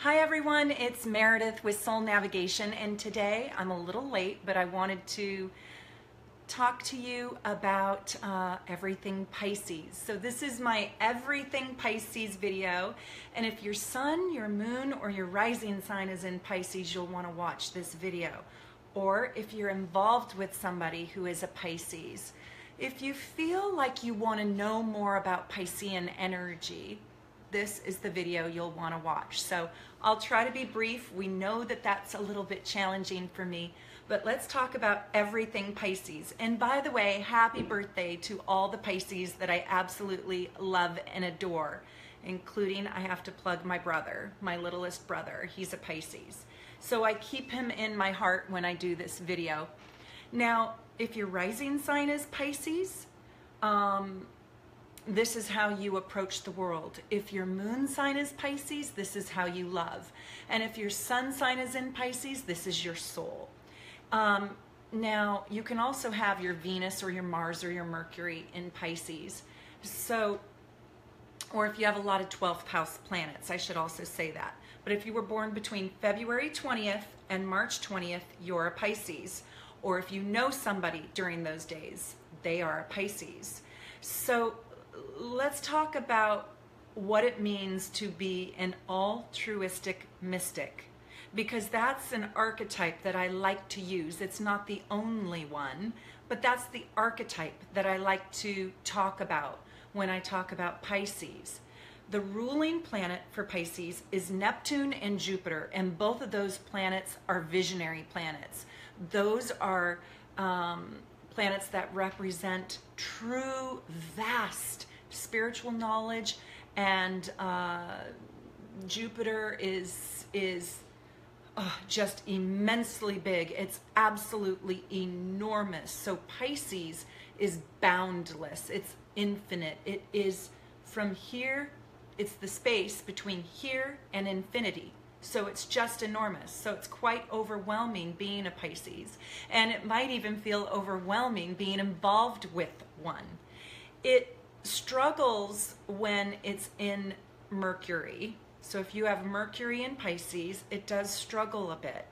Hi everyone, it's Meredith with Soul Navigation, and today I'm a little late, but I wanted to talk to you about everything Pisces. So this is my everything Pisces video, and if your sun, your moon, or your rising sign is in Pisces, you'll want to watch this video. Or if you're involved with somebody who is a Pisces. If you feel like you want to know more about Piscean energy, this is the video you'll want to watch. So I'll try to be brief. We know that that's a little bit challenging for me, but let's talk about everything Pisces. And by the way, happy birthday to all the Pisces that I absolutely love and adore, including, I have to plug my brother, my littlest brother. He's a Pisces. So I keep him in my heart when I do this video. Now, if your rising sign is Pisces, this is how you approach the world. If your moon sign is Pisces, this is how you love. And if your sun sign is in Pisces, this is your soul. Now, you can also have your Venus or your Mars or your Mercury in Pisces. So, or if you have a lot of 12th house planets, I should also say that. But if you were born between February 20th and March 20th, you're a Pisces. Or if you know somebody during those days, they are a Pisces. So, let's talk about what it means to be an altruistic mystic, because that's an archetype that I like to use. It's not the only one, but that's the archetype that I like to talk about when I talk about Pisces. The ruling planet for Pisces is Neptune and Jupiter, and both of those planets are visionary planets. Those are planets that represent true, vast spiritual knowledge, and Jupiter is just immensely big. It's absolutely enormous. So Pisces is boundless. It's infinite. It is from here, it's the space between here and infinity. So it's just enormous. So it's quite overwhelming being a Pisces. And it might even feel overwhelming being involved with one. It struggles when it's in Mercury. So if you have Mercury in Pisces, it does struggle a bit.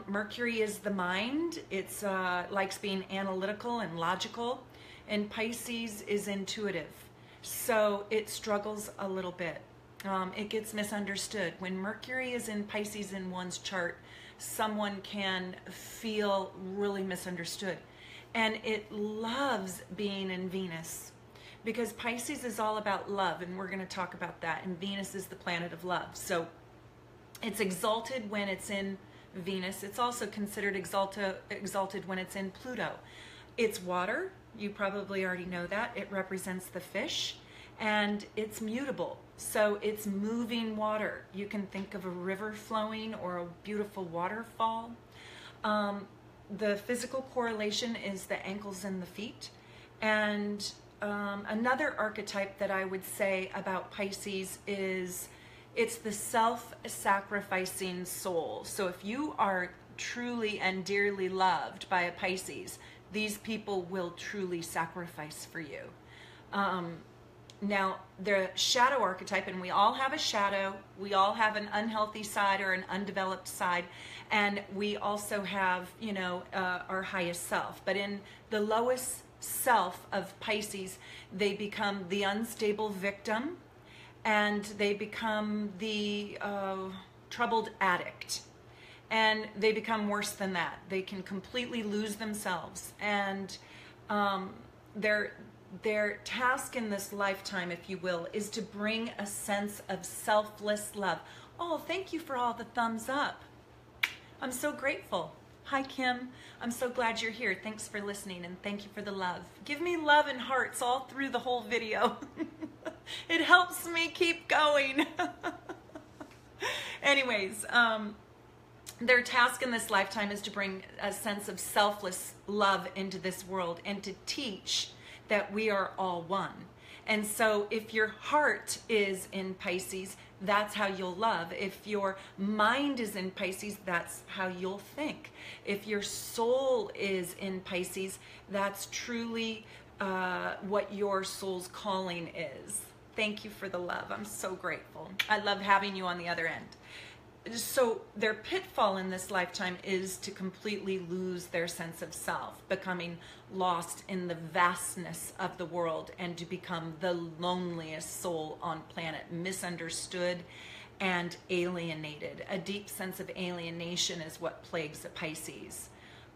Mercury is the mind. It's likes being analytical and logical. And Pisces is intuitive. So it struggles a little bit. It gets misunderstood. When Mercury is in Pisces in one's chart, someone can feel really misunderstood. And it loves being in Venus, because Pisces is all about love, and we're going to talk about that. And Venus is the planet of love. So it's exalted when it's in Venus. It's also considered exalted when it's in Pluto. It's water. You probably already know that. It represents the fish. And it's mutable, so it's moving water. You can think of a river flowing or a beautiful waterfall. The physical correlation is the ankles and the feet. And another archetype that I would say about Pisces is it's the self-sacrificing soul. So if you are truly and dearly loved by a Pisces, these people will truly sacrifice for you. Now, the shadow archetype, and we all have a shadow, we all have an unhealthy side or an undeveloped side, and we also have, you know, our highest self. But in the lowest self of Pisces, they become the unstable victim, and they become the troubled addict. And they become worse than that. They can completely lose themselves. And their task in this lifetime, if you will, is to bring a sense of selfless love. Oh, thank you for all the thumbs up. I'm so grateful. Hi, Kim. I'm so glad you're here. Thanks for listening, and thank you for the love. Give me love and hearts all through the whole video. It helps me keep going. Anyways, their task in this lifetime is to bring a sense of selfless love into this world and to teach that we are all one. And so if your heart is in Pisces, that's how you'll love. If your mind is in Pisces, that's how you'll think. If your soul is in Pisces, that's truly what your soul's calling is. Thank you for the love. I'm so grateful. I love having you on the other end. So their pitfall in this lifetime is to completely lose their sense of self, becoming lost in the vastness of the world, and to become the loneliest soul on planet, misunderstood and alienated. A deep sense of alienation is what plagues a Pisces.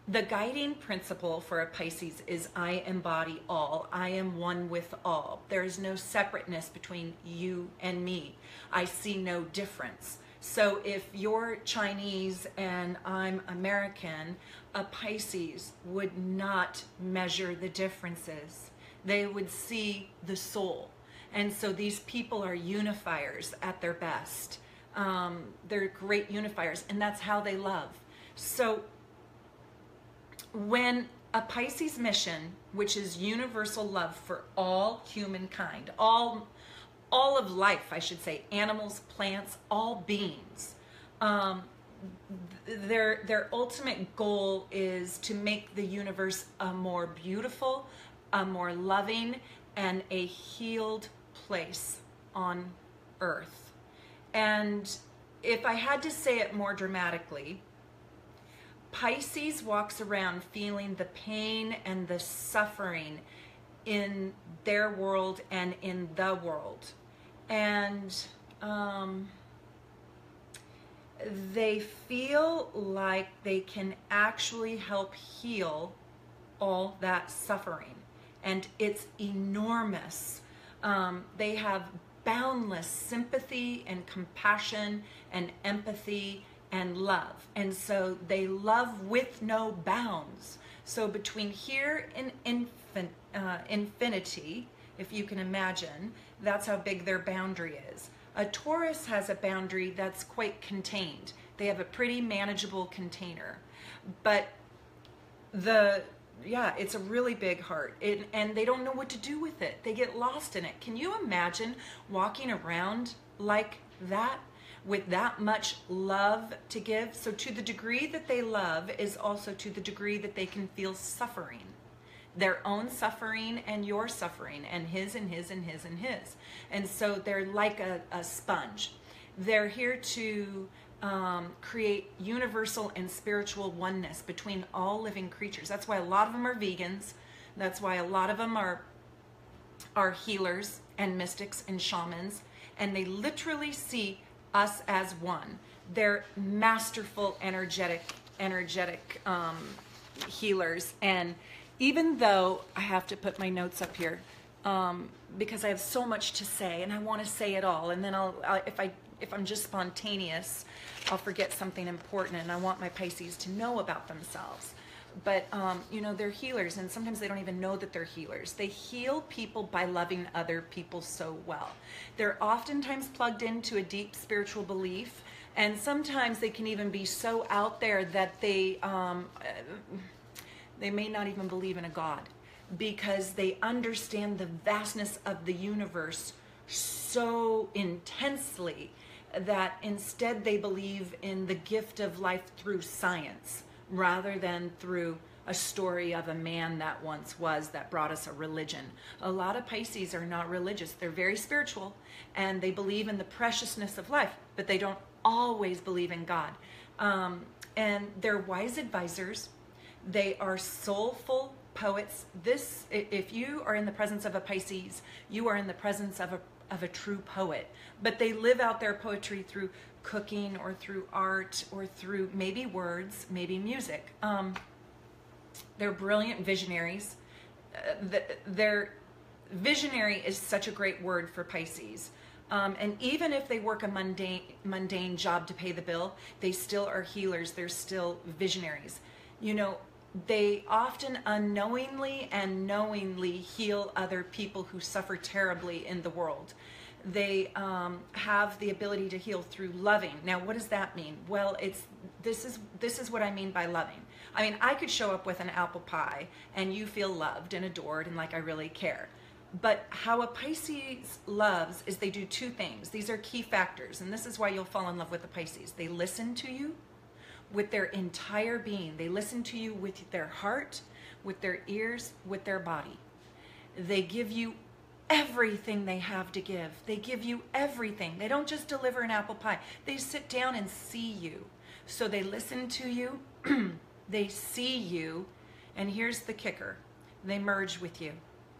The guiding principle for a Pisces is I embody all. I am one with all. There is no separateness between you and me. I see no difference. So if you're Chinese and I'm American, a Pisces would not measure the differences. They would see the soul. And so these people are unifiers at their best. They're great unifiers, and that's how they love. So when a Pisces mission, which is universal love for all humankind, all of life, I should say, animals, plants, all beings, their ultimate goal is to make the universe a more beautiful, a more loving, and a healed place on Earth. And if I had to say it more dramatically, Pisces walks around feeling the pain and the suffering in their world and in the world. And they feel like they can actually help heal all that suffering. And it's enormous. They have boundless sympathy and compassion and empathy and love. And so they love with no bounds. So between here and infinity, if you can imagine, that's how big their boundary is. A Taurus has a boundary that's quite contained. They have a pretty manageable container. But it's a really big heart, and they don't know what to do with it. They get lost in it. Can you imagine walking around like that with that much love to give? So to the degree that they love is also to the degree that they can feel suffering. Their own suffering and your suffering, and his and his and his and his. And so they're like a sponge. They're here to create universal and spiritual oneness between all living creatures. That's why a lot of them are vegans. That's why a lot of them are healers and mystics and shamans. And they literally see us as one. They're masterful, energetic healers. And even though I have to put my notes up here, because I have so much to say and I want to say it all, and then if I'm just spontaneous, I'll forget something important, and I want my Pisces to know about themselves. But they're healers, and sometimes they don't even know that they're healers. They heal people by loving other people so well. They're oftentimes plugged into a deep spiritual belief, and sometimes they can even be so out there that they may not even believe in a God, because they understand the vastness of the universe so intensely that instead they believe in the gift of life through science rather than through a story of a man that once was that brought us a religion. A lot of Pisces are not religious. They're very spiritual, and they believe in the preciousness of life, but they don't always believe in God. And they're wise advisors. They are soulful poets. If you are in the presence of a Pisces, you are in the presence of a true poet. But they live out their poetry through cooking or through art or through maybe words, maybe music. They're brilliant visionaries. Their visionary is such a great word for Pisces. And even if they work a mundane job to pay the bill, they still are healers. They're still visionaries. They often unknowingly and knowingly heal other people who suffer terribly in the world. They have the ability to heal through loving. Now, what does that mean? Well, this is what I mean by loving. I mean, I could show up with an apple pie and you feel loved and adored and like I really care. But how a Pisces loves is they do two things. These are key factors, and this is why you'll fall in love with a Pisces. They listen to you with their entire being. They listen to you with their heart, with their ears, with their body. They give you everything they have to give. They give you everything. They don't just deliver an apple pie. They sit down and see you. So they listen to you, they see you, and here's the kicker. They merge with you.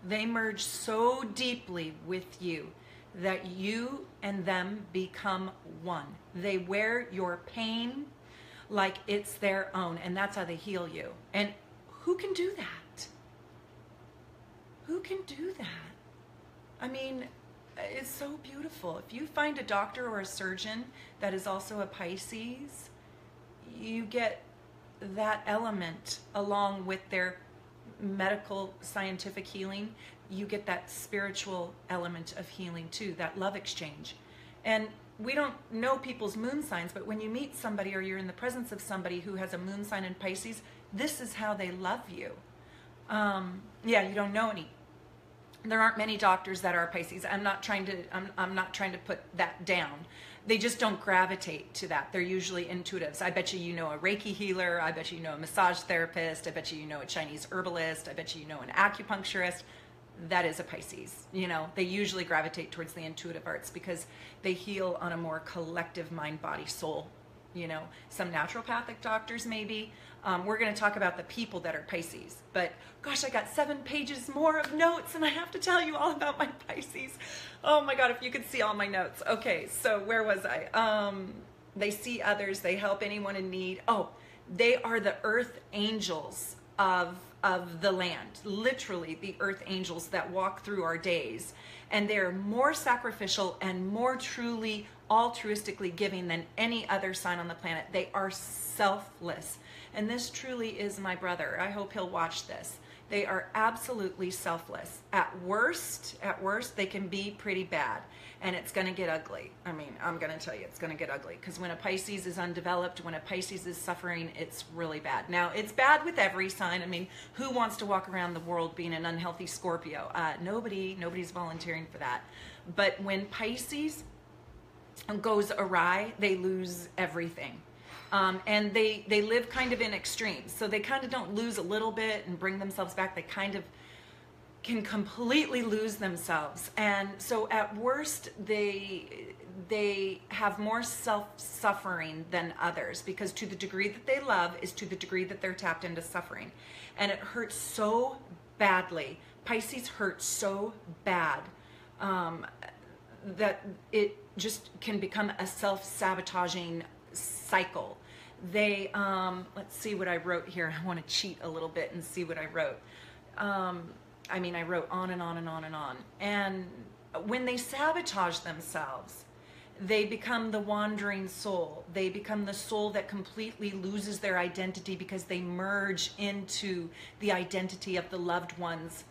They merge so deeply with you that you and them become one. They wear your pain like it's their own, and that's how they heal you. And who can do that? Who can do that? I mean, it's so beautiful. If you find a doctor or a surgeon that is also a Pisces, you get that element along with their medical scientific healing. You get that spiritual element of healing too, that love exchange. And we don't know people's moon signs, but when you meet somebody or you're in the presence of somebody who has a moon sign in Pisces, this is how they love you. Yeah, you don't know any. There aren't many doctors that are Pisces. I'm not trying to put that down. They just don't gravitate to that. They're usually intuitives. I bet you know a Reiki healer. I bet you know a massage therapist. I bet you know a Chinese herbalist. I bet you know an acupuncturist. That is a Pisces. You know, they usually gravitate towards the intuitive arts because they heal on a more collective mind, body, soul. You know, some naturopathic doctors maybe. We're going to talk about the people that are Pisces. But gosh, I got 7 pages more of notes and I have to tell you all about my Pisces. Oh my God, if you could see all my notes. Okay, so where was I? They see others. They help anyone in need. Oh, they are the earth angels of the land. Literally the earth angels that walk through our days. And they're more sacrificial and more truly altruistically giving than any other sign on the planet. They are selfless. And this truly is my brother. I hope he'll watch this. They are absolutely selfless. At worst, they can be pretty bad. And it's going to get ugly. I mean, I'm going to tell you, it's going to get ugly. Because when a Pisces is undeveloped, when a Pisces is suffering, it's really bad. Now, it's bad with every sign. I mean, who wants to walk around the world being an unhealthy Scorpio? Nobody's volunteering for that. But when Pisces goes awry, they lose everything. And they live kind of in extremes. So they kind of don't lose a little bit and bring themselves back. They kind of can completely lose themselves. And so at worst, they have more self-suffering than others, because to the degree that they love is to the degree that they're tapped into suffering. And it hurts so badly. Pisces hurts so bad that it just can become a self-sabotaging cycle. They, let's see what I wrote here. I want to cheat a little bit and see what I wrote. I mean, I wrote on and on and on and on. And when they sabotage themselves, they become the wandering soul. They become the soul that completely loses their identity because they merge into the identity of the loved ones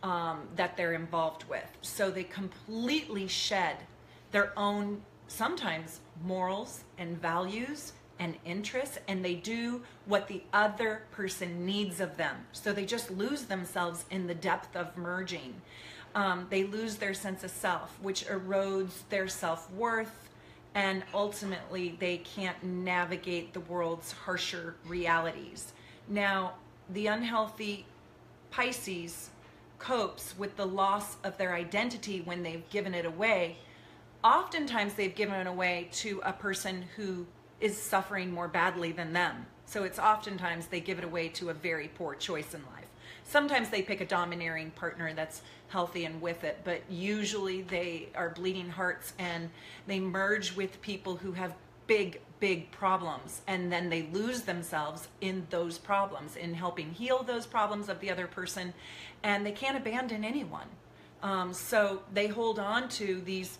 that they're involved with. So they completely shed their own, sometimes, morals and values and interests, and they do what the other person needs of them. So they just lose themselves in the depth of merging. They lose their sense of self, which erodes their self-worth, and ultimately they can't navigate the world's harsher realities. Now, the unhealthy Pisces copes with the loss of their identity when they've given it away. Oftentimes they've given it away to a person who is suffering more badly than them. So it's oftentimes they give it away to a very poor choice in life. Sometimes they pick a domineering partner that's healthy and with it, but usually they are bleeding hearts and they merge with people who have big, big problems, and then they lose themselves in those problems, in helping heal those problems of the other person, and they can't abandon anyone. So they hold on to these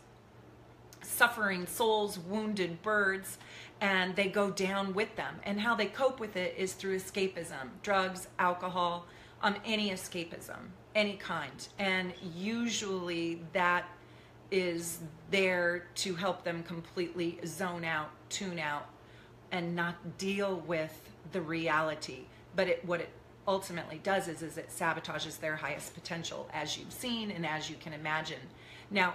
suffering souls, wounded birds, and they go down with them. And how they cope with it is through escapism, drugs, alcohol, any escapism, any kind. And usually that is there to help them completely zone out, tune out, and not deal with the reality. But what it ultimately does is it sabotages their highest potential, as you've seen and as you can imagine. Now,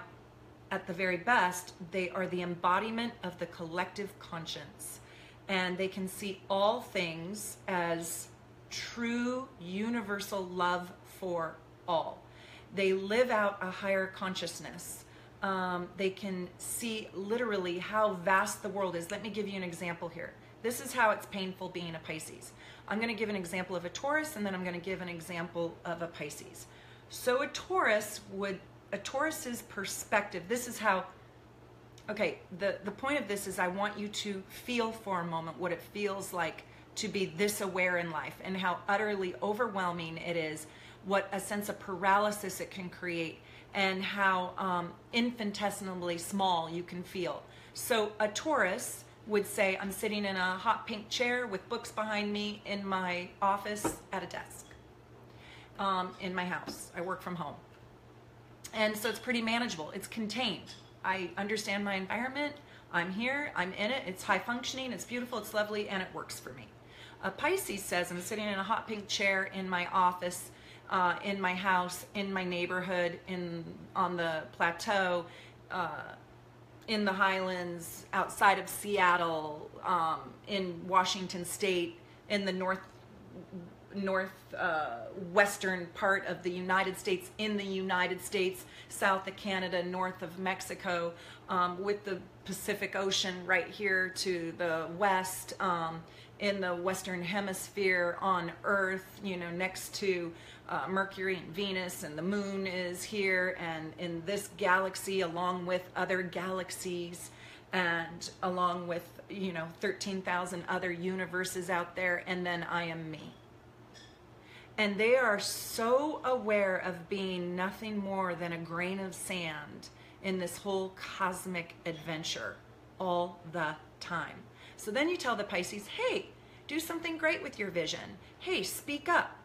at the very best, they are the embodiment of the collective conscience, and they can see all things as true universal love for all. They live out a higher consciousness. They can see literally how vast the world is. Let me give you an example here. This is how it's painful being a Pisces. I'm going to give an example of a Taurus, and then I'm going to give an example of a Pisces. So a Taurus's perspective, this is how, okay, the point of this is I want you to feel for a moment what it feels like to be this aware in life and how utterly overwhelming it is, what a sense of paralysis it can create, and how infinitesimally small you can feel. So a Taurus would say, I'm sitting in a hot pink chair with books behind me in my office at a desk in my house. I work from home. And so it's pretty manageable. It's contained. I understand my environment. I'm here. I'm in it. It's high functioning. It's beautiful. It's lovely. And it works for me. A Pisces says, I'm sitting in a hot pink chair in my office, in my house, in my neighborhood, on the plateau, in the Highlands, outside of Seattle, in Washington State, in the northwestern part of the United States, in the United States, south of Canada, north of Mexico, with the Pacific Ocean right here to the west, in the Western Hemisphere, on Earth, you know, next to Mercury and Venus, and the moon is here, and in this galaxy, along with other galaxies, and along with, you know, 13,000 other universes out there, and then I am me. And they are so aware of being nothing more than a grain of sand in this whole cosmic adventure all the time. So then you tell the Pisces, hey, do something great with your vision. Hey, speak up.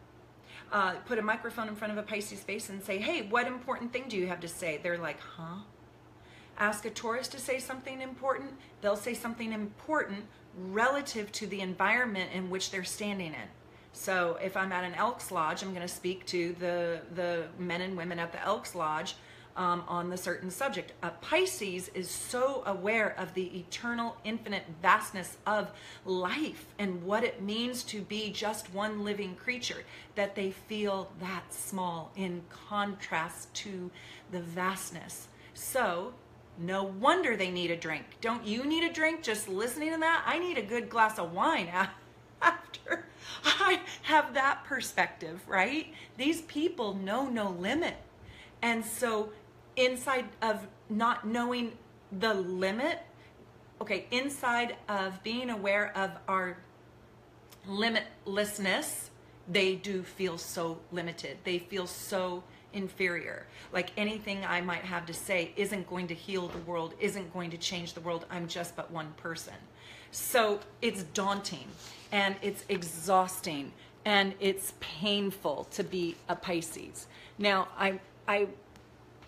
Put a microphone in front of a Pisces face and say, hey, what important thing do you have to say? They're like, huh? Ask a Taurus to say something important. They'll say something important relative to the environment in which they're standing in. So if I'm at an Elks Lodge, I'm going to speak to the men and women at the Elks Lodge on the certain subject. A Pisces is so aware of the eternal, infinite vastness of life and what it means to be just one living creature, that they feel that small in contrast to the vastness. So no wonder they need a drink. Don't you need a drink just listening to that? I need a good glass of wine after I have that perspective, right? These people know no limit. And so inside of not knowing the limit, okay, inside of being aware of our limitlessness, they do feel so limited. They feel so inferior. Like anything I might have to say isn't going to heal the world, isn't going to change the world. I'm just but one person. So it's daunting and it's exhausting and it's painful to be a Pisces. Now, I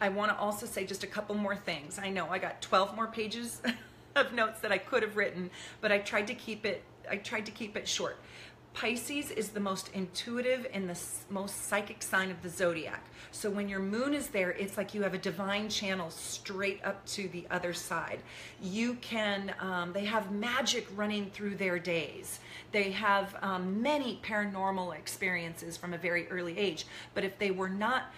want to also say just a couple more things. I know I got 12 more pages of notes that I could have written, but I tried to keep it short. Pisces is the most intuitive and the most psychic sign of the zodiac. So when your moon is there, it's like you have a divine channel straight up to the other side. You can, they have magic running through their days. They have many paranormal experiences from a very early age. But if they were not,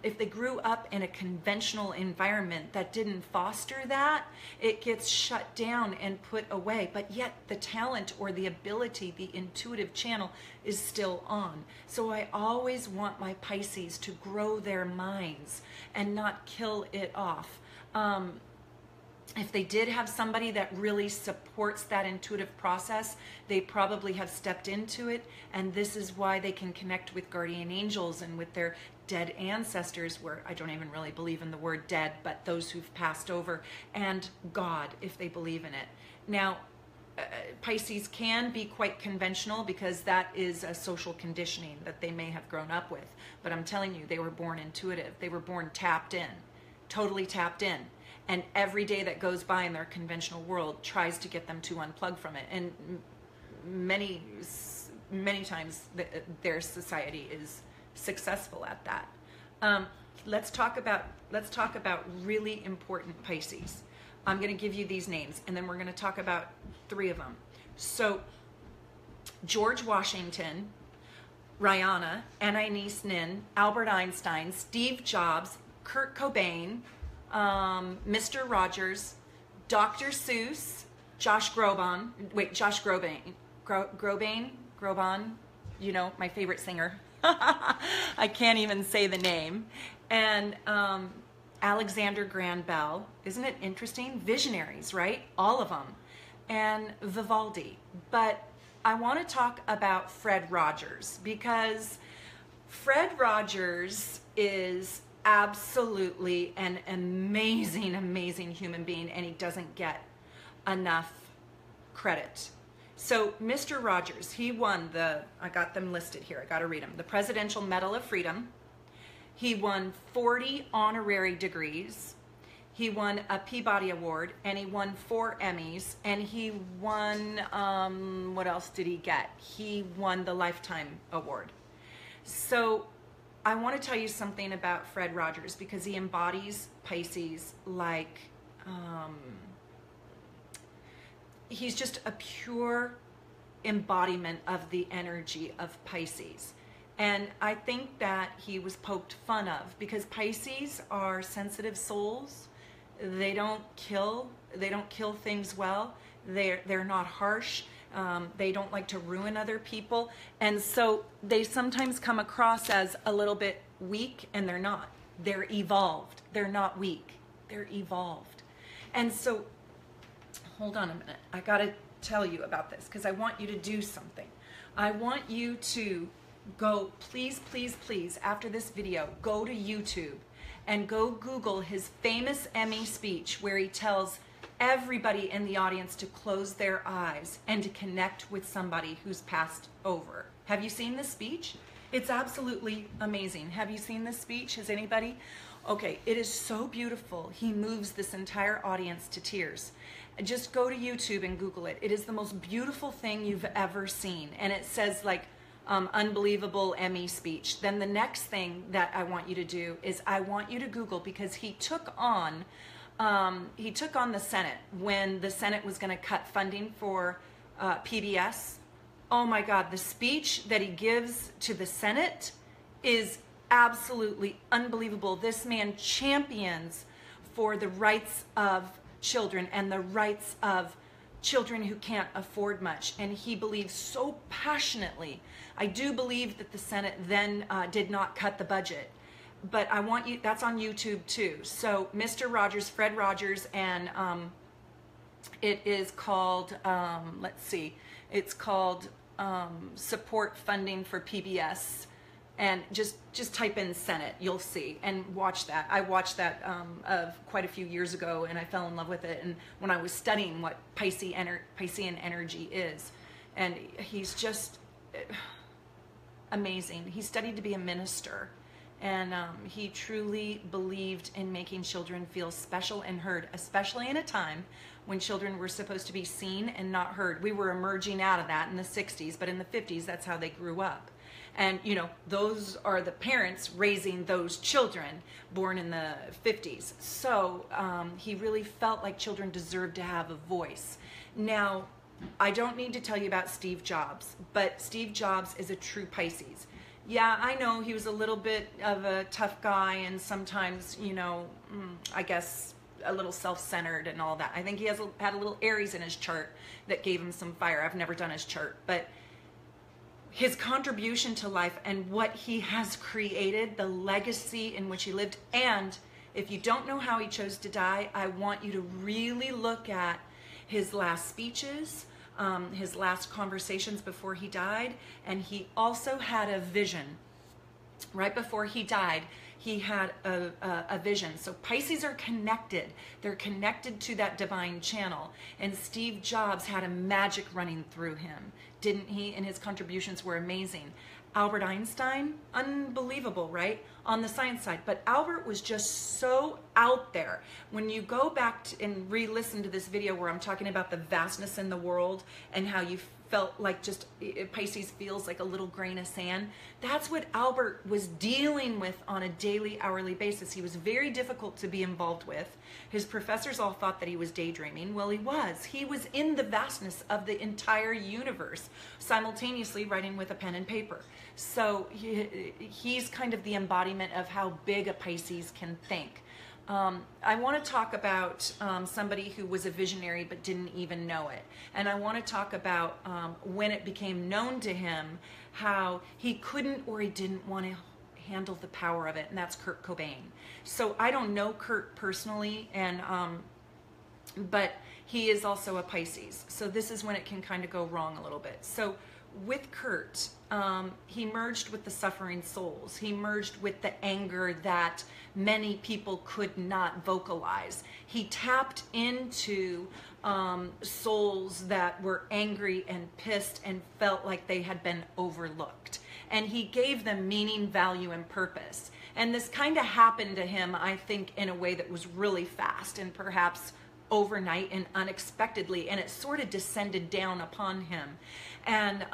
if they grew up in a conventional environment that didn't foster that, it gets shut down and put away. But yet the talent or the ability, the intuitive channel is still on. So I always want my Pisces to grow their minds and not kill it off. If they did have somebody that really supports that intuitive process, they probably have stepped into it, and this is why they can connect with guardian angels and with their dead ancestors, where I don't even really believe in the word dead, but those who've passed over, and God, if they believe in it. Now, Pisces can be quite conventional because that is a social conditioning that they may have grown up with. But I'm telling you, they were born intuitive. They were born tapped in, totally tapped in. And every day that goes by in their conventional world tries to get them to unplug from it. And many times their society is successful at that. Let's talk about really important Pisces. I'm going to give you these names, and then we're going to talk about 3 of them. So George Washington Rihanna, Anais Nin, Albert Einstein, Steve Jobs, Kurt Cobain, Mr. Rogers, Dr. Seuss, Josh Groban, you know, my favorite singer. I can't even say the name. And Alexander Graham Bell. Isn't it interesting? Visionaries, right? All of them. And Vivaldi. But I want to talk about Fred Rogers, because Fred Rogers is absolutely an amazing, amazing human being, and he doesn't get enough credit. So Mr. Rogers, he won I got them listed here, I got to read them. The Presidential Medal of Freedom. He won 40 honorary degrees. He won a Peabody Award, and he won 4 Emmys, and he won, what else did he get? He won the Lifetime Award. So I want to tell you something about Fred Rogers, because he embodies Pisces like, he's just a pure embodiment of the energy of Pisces. And I think that he was poked fun of, because Pisces are sensitive souls. They don't kill things well. They're not harsh. They don't like to ruin other people. And so they sometimes come across as a little bit weak, and they're not. They're evolved. They're not weak. They're evolved. And so, hold on a minute. I got to tell you about this, because I want you to do something. I want you to go, please, please, please, after this video, go to YouTube and go Google his famous Emmy speech, where he tells everybody in the audience to close their eyes and to connect with somebody who's passed over. Have you seen this speech? It's absolutely amazing. Have you seen this speech? Has anybody? Okay, it is so beautiful. He moves this entire audience to tears. Just go to YouTube and Google it. It is the most beautiful thing you've ever seen. And it says like, unbelievable Emmy speech. Then the next thing that I want you to do is I want you to Google, because he took on the Senate when the Senate was going to cut funding for PBS. Oh my God, the speech that he gives to the Senate is absolutely unbelievable. This man champions for the rights of children and the rights of children who can't afford much, and he believes so passionately. I do believe that the Senate then did not cut the budget, but I want you, that's on YouTube too. So Mr. Rogers, Fred Rogers, and it is called, let's see, it's called Support Funding for PBS, and just type in Senate, you'll see, and watch that. I watched that quite a few years ago, and I fell in love with it, and when I was studying what Piscean energy is, and he's just amazing. He studied to be a minister, and he truly believed in making children feel special and heard, especially in a time when children were supposed to be seen and not heard. We were emerging out of that in the 60s, but in the 50s, that's how they grew up. And, you know, those are the parents raising those children born in the 50s. So he really felt like children deserved to have a voice. Now, I don't need to tell you about Steve Jobs, but Steve Jobs is a true Pisces. Yeah, I know he was a little bit of a tough guy, and sometimes, you know, I guess a little self-centered and all that. I think he had a little Aries in his chart that gave him some fire. I've never done his chart, but his contribution to life and what he has created, the legacy in which he lived. And if you don't know how he chose to die, I want you to really look at his last speeches, his last conversations before he died. And he also had a vision. Right before he died, he had a vision. So Pisces are connected. They're connected to that divine channel. And Steve Jobs had a magic running through him, didn't he? And his contributions were amazing. Albert Einstein, unbelievable, right? on the science side. But Albert was just so out there. When you go back and re-listen to this video where I'm talking about the vastness in the world and how you felt like just Pisces feels like a little grain of sand, that's what Albert was dealing with on a daily, hourly basis. He was very difficult to be involved with. His professors all thought that he was daydreaming. Well, he was. He was in the vastness of the entire universe, simultaneously writing with a pen and paper. So he's kind of the embodiment of how big a Pisces can think. I want to talk about somebody who was a visionary but didn't even know it. And I want to talk about when it became known to him how he couldn't or he didn't want to handle the power of it, and that's Kurt Cobain. So I don't know Kurt personally, and but he is also a Pisces. So this is when it can kind of go wrong a little bit. So with Kurt, he merged with the suffering souls. He merged with the anger that many people could not vocalize. He tapped into souls that were angry and pissed and felt like they had been overlooked. And he gave them meaning, value, and purpose. And this kind of happened to him, I think, in a way that was really fast and perhaps overnight and unexpectedly, and it sort of descended down upon him and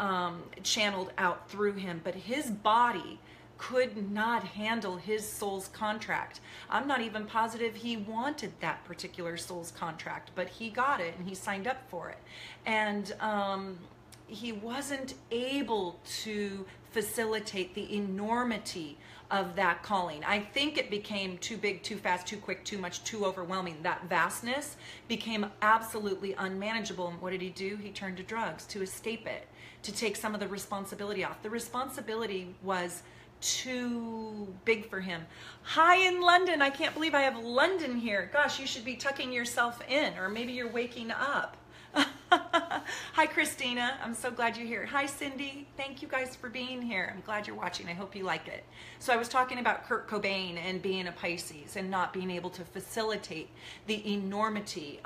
channeled out through him. But his body could not handle his soul's contract. I'm not even positive he wanted that particular soul's contract, but he got it and he signed up for it. And he wasn't able to facilitate the enormity of that calling. I think it became too big, too fast, too quick, too much, too overwhelming. That vastness became absolutely unmanageable. And what did he do? He turned to drugs to escape it, to take some of the responsibility off. The responsibility was too big for him. Hi in London. I can't believe I have London here. Gosh, you should be tucking yourself in, or maybe you're waking up. Hi, Christina. I'm so glad you're here. Hi, Cindy. Thank you guys for being here. I'm glad you're watching. I hope you like it. So I was talking about Kurt Cobain and being a Pisces and not being able to facilitate the enormity.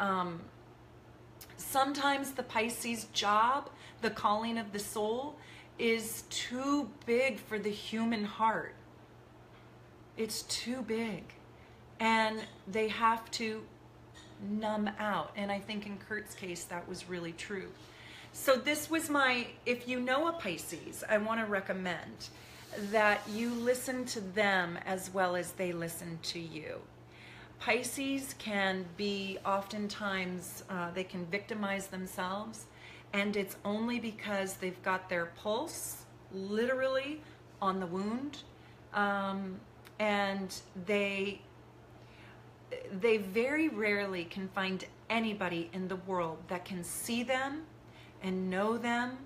Sometimes the Pisces job, the calling of the soul, is too big for the human heart. It's too big. And they have to numb out. And I think in Kurt's case, that was really true. So this was my, if you know a Pisces, I want to recommend that you listen to them as well as they listen to you. Pisces can be oftentimes, they can victimize themselves, and it's only because they've got their pulse literally on the wound, and they very rarely can find anybody in the world that can see them and know them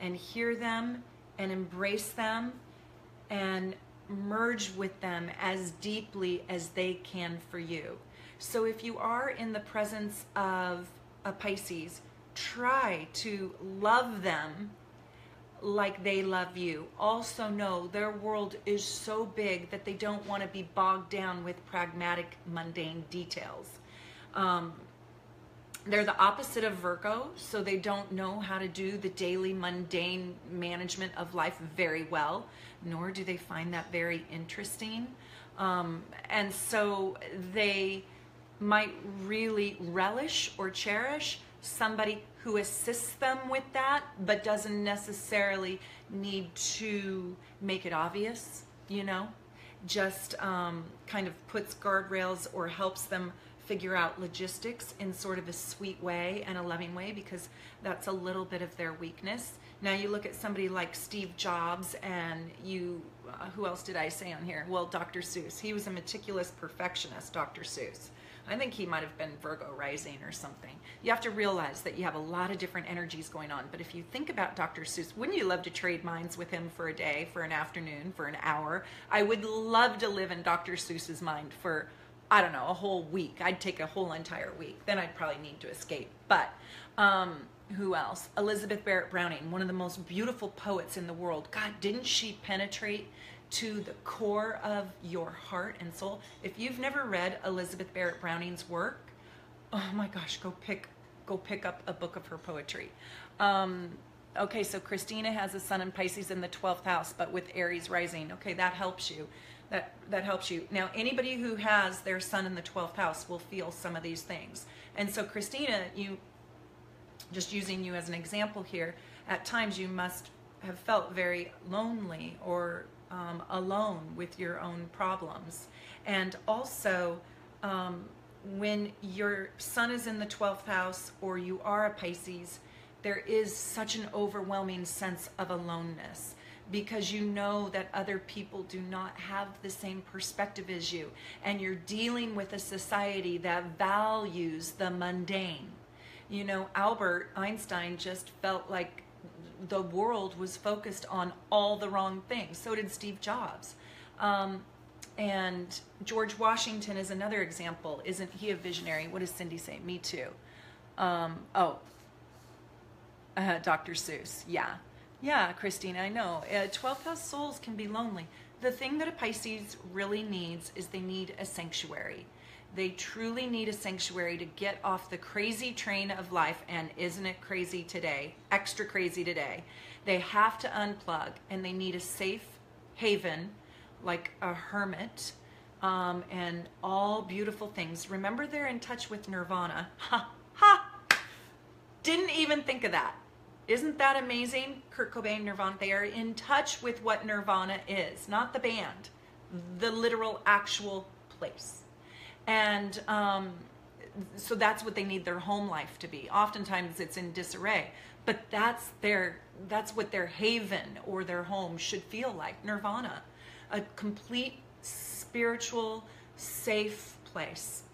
and hear them and embrace them and merge with them as deeply as they can for you. So if you are in the presence of a Pisces, try to love them like they love you. Also know their world is so big that they don't want to be bogged down with pragmatic, mundane details. They're the opposite of Virgo, so they don't know how to do the daily mundane management of life very well, nor do they find that very interesting. And so they might really relish or cherish somebody who assists them with that, but doesn't necessarily need to make it obvious, you know, just kind of puts guardrails or helps them figure out logistics in sort of a sweet way and a loving way, because that's a little bit of their weakness. Now you look at somebody like Steve Jobs, and you, who else did I say on here? Well, Dr. Seuss. He was a meticulous perfectionist, Dr. Seuss. I think he might have been Virgo rising or something. You have to realize that you have a lot of different energies going on. But if you think about Dr. Seuss, wouldn't you love to trade minds with him for a day, for an afternoon, for an hour? I would love to live in Dr. Seuss's mind for, I don't know, a whole week. I'd take a whole entire week. Then I'd probably need to escape. But who else? Elizabeth Barrett Browning, one of the most beautiful poets in the world. God, didn't she penetrate to the core of your heart and soul? If you've never read Elizabeth Barrett Browning's work, oh my gosh, go pick up a book of her poetry. Okay, so Christina has a sun in Pisces in the 12th house, but with Aries rising. Okay, that helps you. that helps you. Now, anybody who has their sun in the 12th house will feel some of these things. And so, Christina, you, just using you as an example here, at times you must have felt very lonely or alone with your own problems. And also, when your sun is in the 12th house or you are a Pisces, there is such an overwhelming sense of aloneness, because you know that other people do not have the same perspective as you, and you're dealing with a society that values the mundane. You know, Albert Einstein just felt like the world was focused on all the wrong things. So did Steve Jobs. And George Washington is another example. Isn't he a visionary? What does Cindy say? Me too. Dr. Seuss. Yeah. Yeah, Christina, I know. 12th house souls can be lonely. The thing that a Pisces really needs is they need a sanctuary. They truly need a sanctuary to get off the crazy train of life. And isn't it crazy today? Extra crazy today. They have to unplug, and they need a safe haven, like a hermit, and all beautiful things. Remember, they're in touch with nirvana. Ha! Ha! Didn't even think of that. Isn't that amazing? Kurt Cobain, Nirvana, they are in touch with what nirvana is, not the band, the literal actual place. And so that's what they need their home life to be. Oftentimes it's in disarray, but that's what their haven or their home should feel like. Nirvana, a complete spiritual, safe place.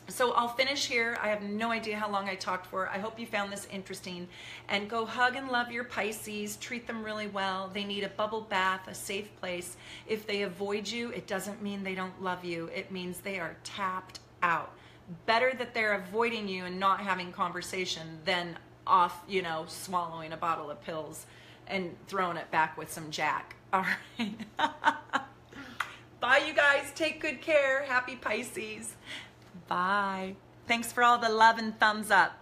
So I'll finish here. I have no idea how long I talked for. I hope you found this interesting. And go hug and love your Pisces. Treat them really well. They need a bubble bath, a safe place. If they avoid you, it doesn't mean they don't love you. It means they are tapped out. Better that they're avoiding you and not having conversation than off, you know, swallowing a bottle of pills and throwing it back with some Jack. All right. Bye, you guys. Take good care. Happy Pisces. Bye. Thanks for all the love and thumbs up.